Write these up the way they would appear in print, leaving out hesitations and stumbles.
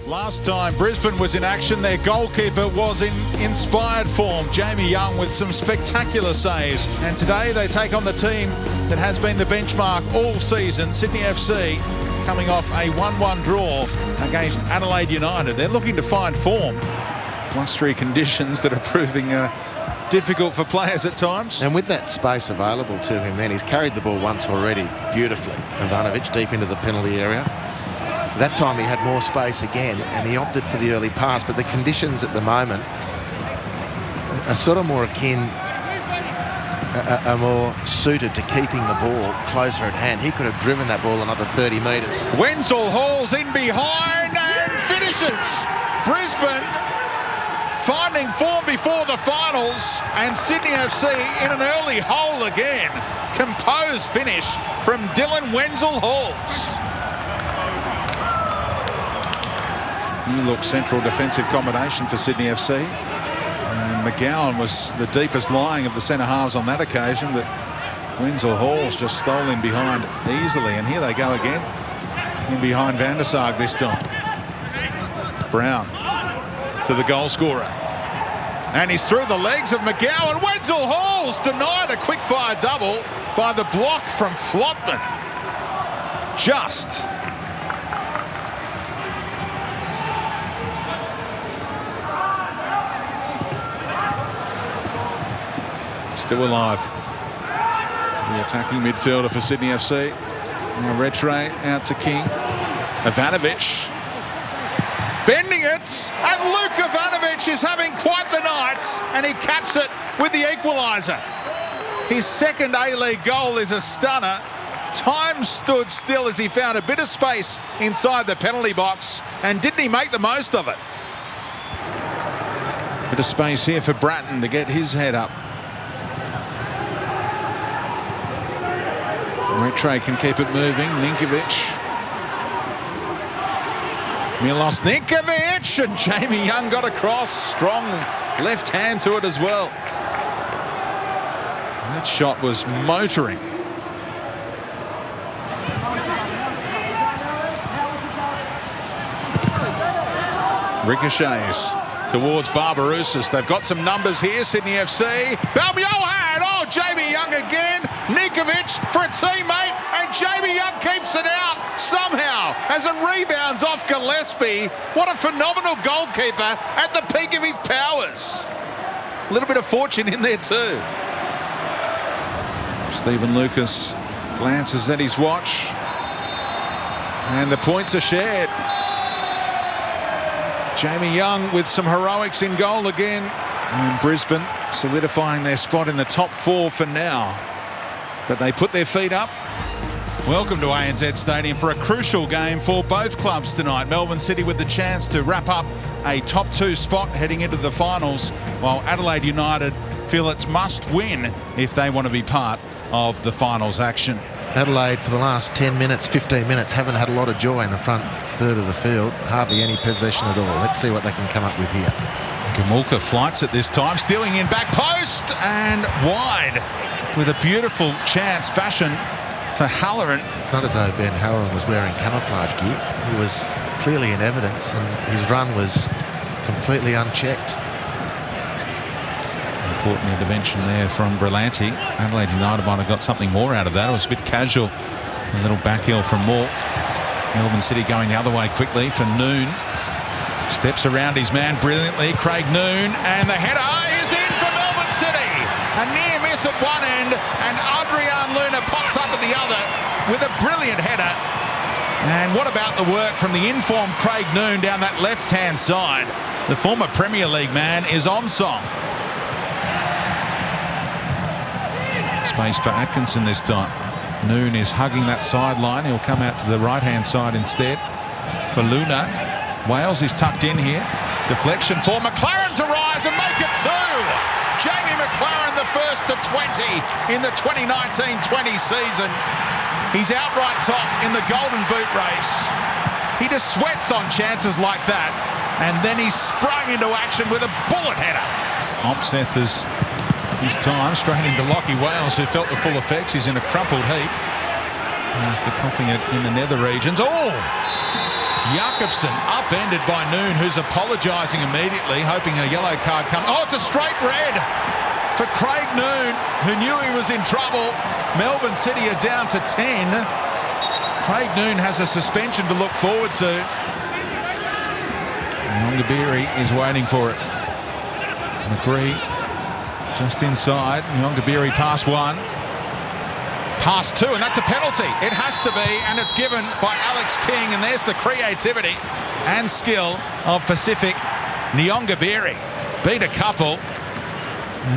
Last time Brisbane was in action, their goalkeeper was in inspired form, Jamie Young, with some spectacular saves. And today they take on the team that has been the benchmark all season, Sydney FC, coming off a 1-1 draw against Adelaide United. They're looking to find form. Blustery conditions that are proving difficult for players at times. And with that space available to him then, he's carried the ball once already beautifully. Ivanovic deep into the penalty area. That time he had more space again and he opted for the early pass, but the conditions at the moment are sort of more akin, are more suited to keeping the ball closer at hand. He could have driven that ball another 30 metres. Wenzel-Halls in behind and finishes. Brisbane finding form before the finals, and Sydney FC in an early hole again. Composed finish from Dylan Wenzel-Halls. New look central defensive combination for Sydney FC. And McGowan was the deepest lying of the centre halves on that occasion, but Wenzel-Halls just stole in behind easily. And here they go again, in behind Van der Sarg this time. Brown to the goal scorer. And he's through the legs of McGowan. Wenzel-Halls denied a quick-fire double by the block from Flotman. Just. Still alive. The attacking midfielder for Sydney FC. Now Retre out to King. Ivanovic. Bending it. And Luke Ivanovic is having quite the night. And he caps it with the equaliser. His second A-League goal is a stunner. Time stood still as he found a bit of space inside the penalty box. And didn't he make the most of it? Bit of space here for Bratton to get his head up. Retre can keep it moving. Ninkovic. Milos Ninkovic, and Jamie Young got across. Strong left hand to it as well. That shot was motoring. Ricochets towards Barbarouses. They've got some numbers here, Sydney FC. Balmiohan! Oh, Jamie Young again. Ninkovic for a teammate, and Jamie Young keeps it out somehow as it rebounds off Gillespie. What a phenomenal goalkeeper at the peak of his powers. A little bit of fortune in there too. Stephen Lucas glances at his watch, and the points are shared. Jamie Young with some heroics in goal again, and Brisbane solidifying their spot in the top four for now. But they put their feet up. Welcome to ANZ Stadium for a crucial game for both clubs tonight. Melbourne City with the chance to wrap up a top two spot heading into the finals, while Adelaide United feel it's must win if they want to be part of the finals action. Adelaide for the last 10 minutes, 15 minutes haven't had a lot of joy in the front third of the field. Hardly any possession at all. Let's see what they can come up with here. Gamulka flights it this time, stealing in back post and wide with a beautiful chance fashion for Halloran. It's not as though Ben Halloran was wearing camouflage gear. He was clearly in evidence and his run was completely unchecked. Important intervention there from Brillanti. Adelaide United might have got something more out of that. It was a bit casual. A little back heel from Mork. Melbourne City going the other way quickly for Noon. Steps around his man brilliantly, Craig Noon, and the header is in for Melbourne City. A near miss at one end, and Adrian Luna pops up at the other with a brilliant header. And what about the work from the informed Craig Noon down that left-hand side? The former Premier League man is on song. Space for Atkinson this time. Noon is hugging that sideline. He'll come out to the right-hand side instead for Luna. Wales is tucked in here. Deflection for McLaren to rise and make it two. Jamie McLaren, the first to 20 in the 2019-20 season. He's outright top in the Golden Boot race. He just sweats on chances like that. And then he sprung into action with a bullet header. Opseth is his time straight into Lachie Wales, who felt the full effects. He's in a crumpled heap after coughing it in the nether regions. Oh! Jakobsen upended by Noon, who's apologising immediately, hoping a yellow card comes. Oh, it's a straight red for Craig Noon, who knew he was in trouble. Melbourne City are down to 10. Craig Noon has a suspension to look forward to. Nyongabiri is waiting for it. McGree just inside. Nyongabiri past one. Past two, and that's a penalty. It has to be, and it's given by Alex King, and there's the creativity and skill of Pacific. Nyongabiri beat a couple,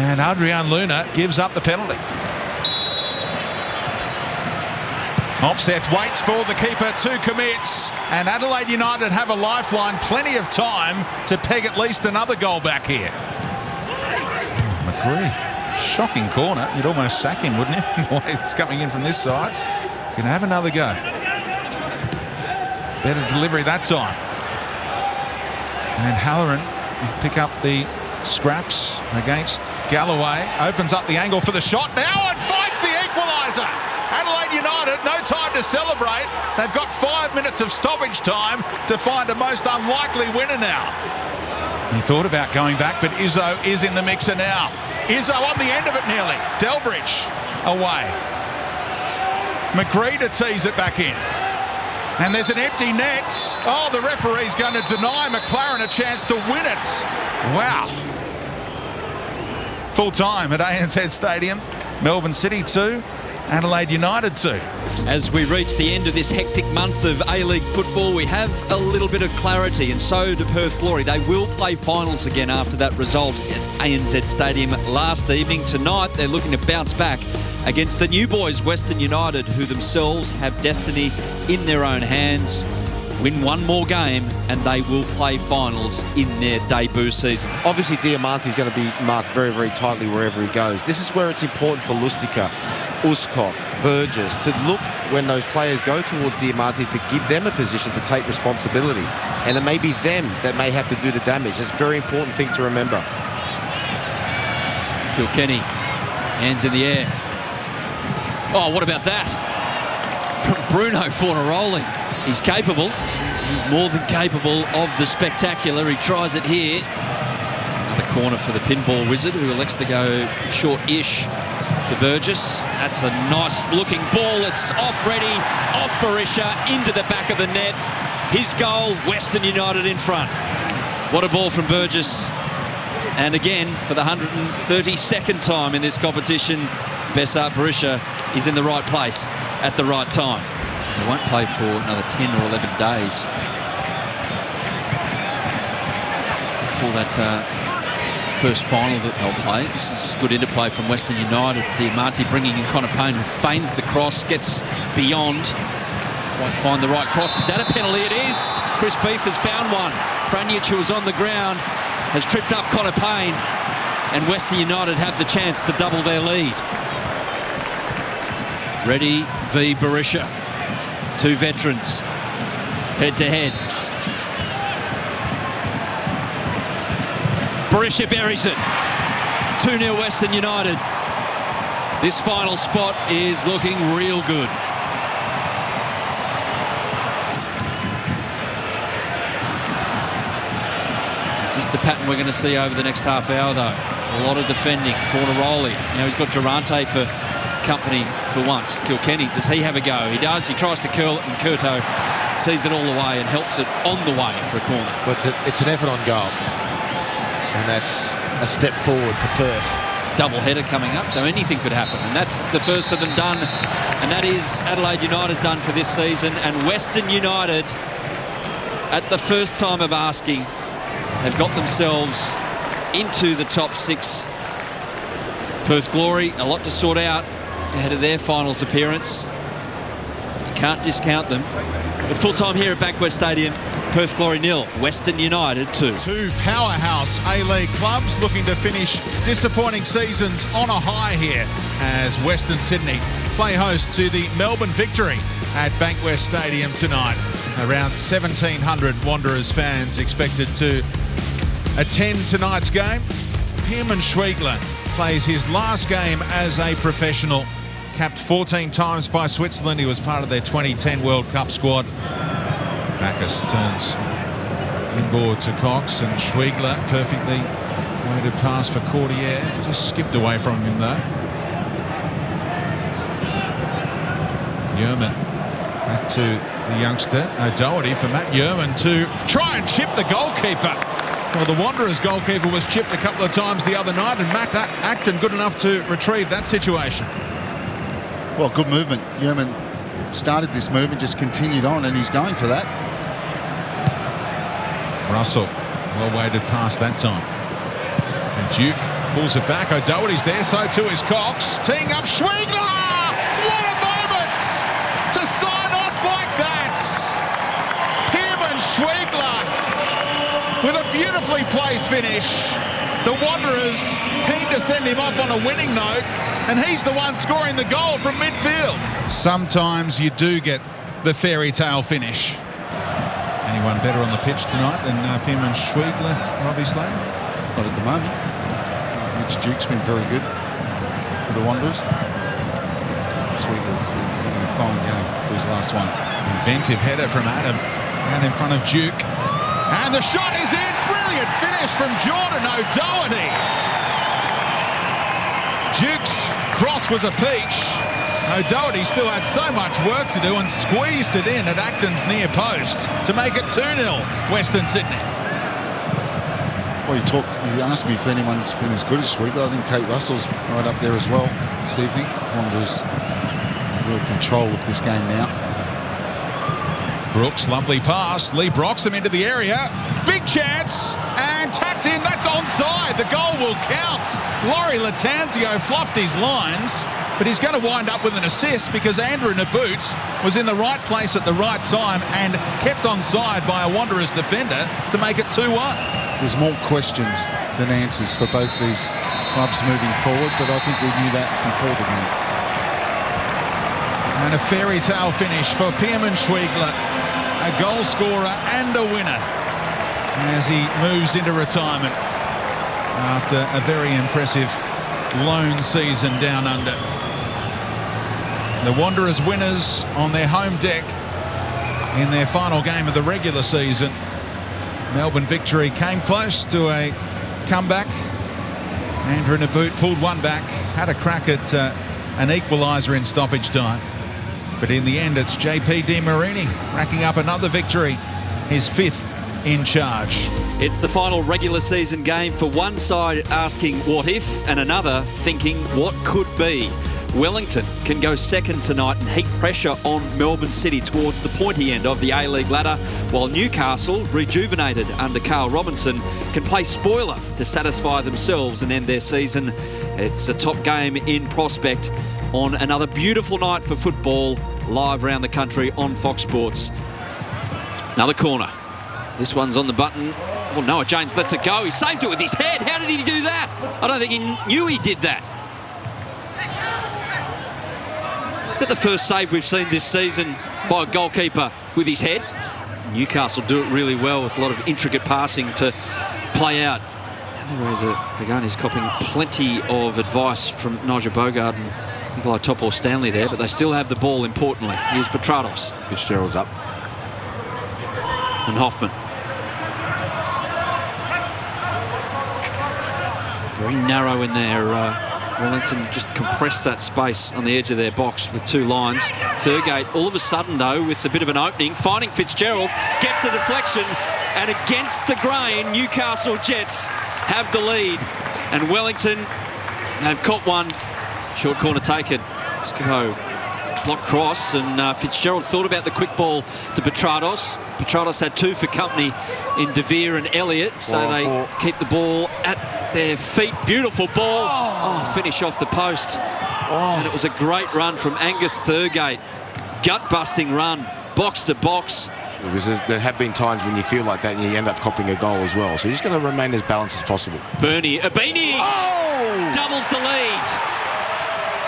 and Adrian Luna gives up the penalty. Opseth waits for the keeper to commit, and Adelaide United have a lifeline, plenty of time to peg at least another goal back here. Oh, McGree. Shocking corner. You'd almost sack him, wouldn't you? It's coming in from this side. Can have another go. Better delivery that time. And Halloran will pick up the scraps against Galloway. Opens up the angle for the shot now and finds the equaliser. Adelaide United, no time to celebrate. They've got 5 minutes of stoppage time to find a most unlikely winner now. He thought about going back, but Izzo is in the mixer now. Izzo on the end of it nearly. Delbridge away. McGree to tease it back in. And there's an empty net. Oh, the referee's going to deny McLaren a chance to win it. Wow. Full time at ANZ Stadium. Melbourne City 2. Adelaide United 2. As we reach the end of this hectic month of A-League football, we have a little bit of clarity, and so do Perth Glory. They will play finals again after that result at ANZ Stadium last evening. Tonight, they're looking to bounce back against the new boys, Western United, who themselves have destiny in their own hands. Win one more game and they will play finals in their debut season. Obviously, Diamante's going to be marked very, very tightly wherever he goes. This is where it's important for Lustica, Uscock, Burgess to look when those players go towards Diamante to give them a position to take responsibility. And it may be them that may have to do the damage. It's a very important thing to remember. Kilkenny, hands in the air. Oh, what about that? From Bruno Fornaroli. He's capable. He's more than capable of the spectacular. He tries it here. Another corner for the pinball wizard, who elects to go short-ish to Burgess. That's a nice looking ball. It's off ready, off Berisha, into the back of the net. His goal, Western United in front. What a ball from Burgess. And again, for the 132nd time in this competition, Besart Berisha is in the right place at the right time. They won't play for another 10 or 11 days for that first final that they'll play. This is good interplay from Western United. Diamante bringing in Connor Payne, who feigns the cross, gets beyond. Won't find the right cross. Is that a penalty? It is. Chris Beath has found one. Franjic, who was on the ground, has tripped up Connor Payne, and Western United have the chance to double their lead. Reddy v Berisha. Two veterans, head-to-head. Berisha buries it. 2-0 Western United. This final spot is looking real good. Is this the pattern we're going to see over the next half hour, though? A lot of defending. Fornaroli. You know, he's got Durante for company for once. Kilkenny, does he have a go? He does. He tries to curl it, and Curto sees it all the way and helps it on the way for a corner. But it's an effort on goal. And that's a step forward for Perth. Double header coming up, so anything could happen. And that's the first of them done. And that is Adelaide United done for this season. And Western United, at the first time of asking, have got themselves into the top 6. Perth Glory, a lot to sort out ahead of their finals appearance. You can't discount them. But full time here at Bankwest Stadium, Perth Glory 0, Western United 2. Two powerhouse A-League clubs looking to finish disappointing seasons on a high here as Western Sydney play host to the Melbourne Victory at Bankwest Stadium tonight. Around 1,700 Wanderers fans expected to attend tonight's game. Pierman Schwiegler plays his last game as a professional. Capped 14 times by Switzerland. He was part of their 2010 World Cup squad. Backus turns inboard to Cox, and Schwegler perfectly weighted pass for Cordier. Just skipped away from him though. Yeoman back to the youngster O'Doherty for Matt Yeoman to try and chip the goalkeeper. Well, the Wanderers goalkeeper was chipped a couple of times the other night, and Matt Acton good enough to retrieve that situation. Well, good movement. Yeoman started this move and just continued on, and he's going for that. Russell, well weighted pass that time. And Duke pulls it back. O'Doherty's there, so too is Cox. Teeing up Schwegler! What a moment to sign off like that! Pierman Schwegler with a beautifully placed finish. The Wanderers keen to send him off on a winning note, and he's the one scoring the goal from midfield. Sometimes you do get the fairy tale finish. Anyone better on the pitch tonight than Pierman Schwegler, Robbie Slater? Not at the moment. Mitch Duke's been very good for the Wanderers. Schwegler's having a fine game for his last one. Inventive header from Adam out in front of Duke. And the shot is in. Brilliant finish from Jordan O'Doherty. Duke's cross was a peach. O'Doherty still had so much work to do and squeezed it in at Acton's near post to make it 2-0 Western Sydney. Well, he asked me if anyone's been as good as Schwegler. I think Tate Russell's right up there as well this evening. Wanderers real control of this game now. Brooks, lovely pass. Lee Broxham into the area. Big chance. And tapped in. That's onside. The goal will count. Laurie Latanzio fluffed his lines, but he's going to wind up with an assist because Andrew Naboot was in the right place at the right time and kept onside by a Wanderers defender to make it 2-1. There's more questions than answers for both these clubs moving forward, but I think we knew that before the game. And a fairy tale finish for Pierman Schwegler, a goal scorer and a winner, as he moves into retirement after a very impressive lone season down under. The Wanderers winners on their home deck in their final game of the regular season. Melbourne victory came close to a comeback. Andrew Naboot pulled one back, had a crack at an equaliser in stoppage time. But in the end, it's JP Di Marini racking up another victory, his 5th in charge. It's the final regular season game, for one side asking what if and another thinking what could be. Wellington can go second tonight and heap pressure on Melbourne City towards the pointy end of the A-League ladder, while Newcastle, rejuvenated under Carl Robinson, can play spoiler to satisfy themselves and end their season. It's a top game in prospect on another beautiful night for football, live around the country on Fox Sports. Another corner. This one's on the button. Oh, Noah James lets it go. He saves it with his head. How did he do that? I don't think he knew he did that. Is that the first save we've seen this season by a goalkeeper with his head? Newcastle do it really well with a lot of intricate passing to play out. Otherwise, Pagani's copying plenty of advice from Nigel Bogard and Nikolai Topor-Stanley there, but they still have the ball importantly. Here's Petratos. Fitzgerald's up. And Hoffman. Very narrow in there. Wellington just compressed that space on the edge of their box with 2 lines. Thurgate, all of a sudden, though, with a bit of an opening, finding Fitzgerald, gets the deflection, and against the grain, Newcastle Jets have the lead. And Wellington have caught one. Short corner taken. Skipo block cross, and Fitzgerald thought about the quick ball to Petratos. Petratos had 2 for company in De Vere and Elliott, so they keep the ball at their feet. Beautiful ball. Oh, finish off the post. And it was a great run from Angus Thurgate. Gut-busting run, box to box. There have been times when you feel like that and you end up copying a goal as well. So you just got to remain as balanced as possible. Bernie Abini doubles the lead.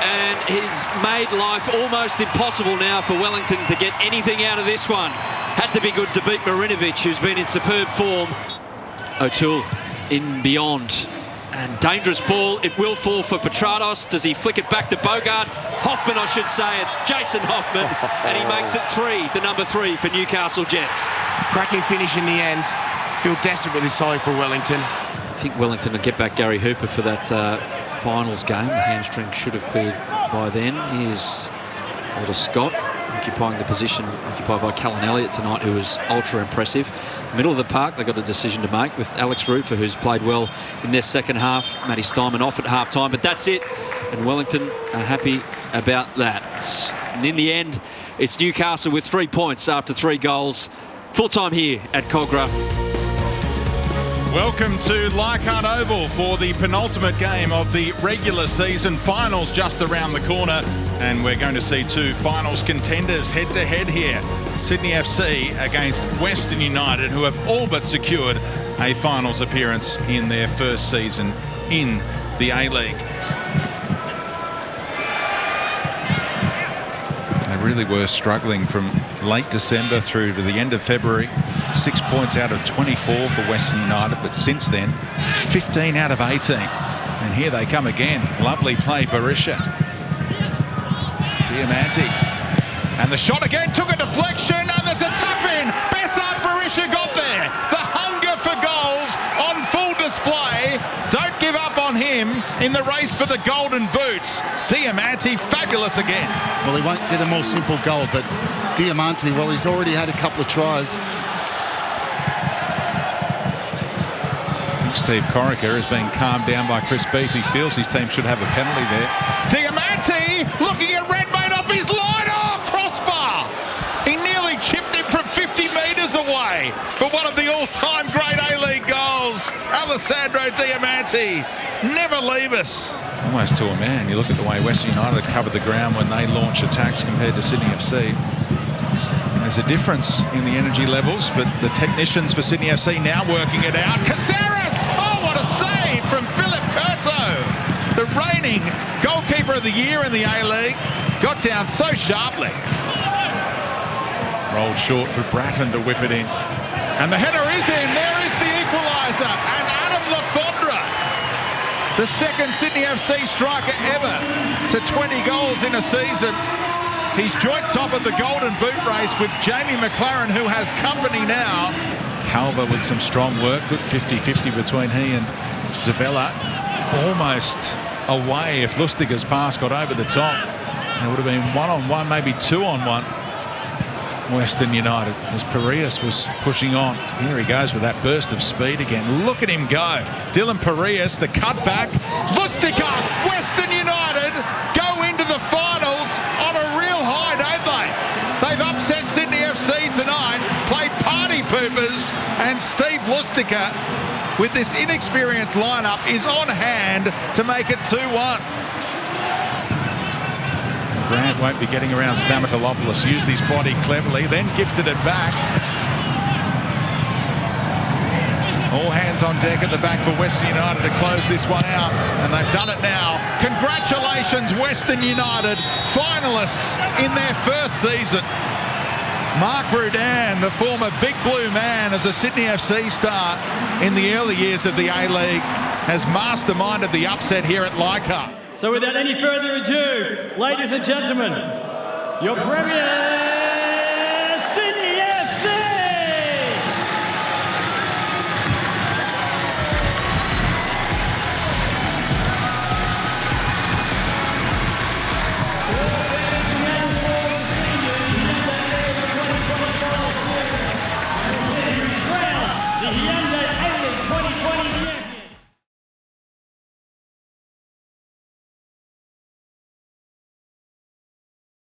And he's made life almost impossible now for Wellington to get anything out of this one. Had to be good to beat Marinovic, who's been in superb form. O'Toole in beyond. And dangerous ball. It will fall for Petrados. Does he flick it back to Bogart? Hoffman, I should say. It's Jason Hoffman. And he makes it 3, the number 3 for Newcastle Jets. Cracking finish in the end. Feel desperately sorry for Wellington. I think Wellington will get back Gary Hooper for that finals game. The hamstring should have cleared by then. Here's Walter Scott occupying the position occupied by Callan Elliott tonight, who was ultra impressive. Middle of the park, they've got a decision to make with Alex Rufer, who's played well in their second half. Matty Steinman off at half-time, but that's it. And Wellington are happy about that. And in the end, it's Newcastle with 3 points after 3 goals. Full-time here at Cogra. Welcome to Leichhardt Oval for the penultimate game of the regular season. Finals just around the corner, and we're going to see 2 finals contenders head-to-head here. Sydney FC against Western United, who have all but secured a finals appearance in their first season in the A-League. They really were struggling from late December through to the end of February. 6 points out of 24 for Western United, but since then 15 out of 18. And here they come again. Lovely play, Berisha. Diamante, and the shot again took a deflection, and there's a tap in. Bessart Berisha got there. The hunger for goals on full display. Don't give up on him in the race for the golden boots. Diamante, fabulous again. Well, he won't get a more simple goal, but Diamante, well, he's already had a couple of tries. Steve Corica is being calmed down by Chris Beef. He feels his team should have a penalty there. Diamante looking at Redmayne off his line. Oh, crossbar! He nearly chipped him from 50 metres away for one of the all-time great A-League goals. Alessandro Diamante, never leave us. Almost to a man. You look at the way Western United covered the ground when they launch attacks compared to Sydney FC. There's a difference in the energy levels, but the technicians for Sydney FC now working it out. Caceres! Oh, what a save from Philip Curto! The reigning goalkeeper of the year in the A-League got down so sharply. Rolled short for Bratton to whip it in. And the header is in. There is the equaliser. And Adam Lafondra, the second Sydney FC striker ever to 20 goals in a season. He's joint top of the Golden Boot race with Jamie McLaren, who has company now. Calver with some strong work. Good 50-50 between he and Zavella. Almost away if Lustiger's pass got over the top. There would have been 1-on-1, maybe 2-on-1. Western United, as Parias was pushing on. Here he goes with that burst of speed again. Look at him go. Dylan Parias, the cutback. Lustiger, Western United go into the finals on a real high, don't they? They've upset Sydney FC tonight, played party poopers, and Steve Lustiger, with this inexperienced lineup, is on hand to make it 2-1. Grant won't be getting around Stamatolopoulos, used his body cleverly, then gifted it back. All hands on deck at the back for Western United to close this one out, and they've done it now. Congratulations, Western United, finalists in their first season. Mark Brudan, the former Big Blue man as a Sydney FC star in the early years of the A-League, has masterminded the upset here at Leichhardt. So without any further ado, ladies and gentlemen, your Premier Sydney FC! The Hyundai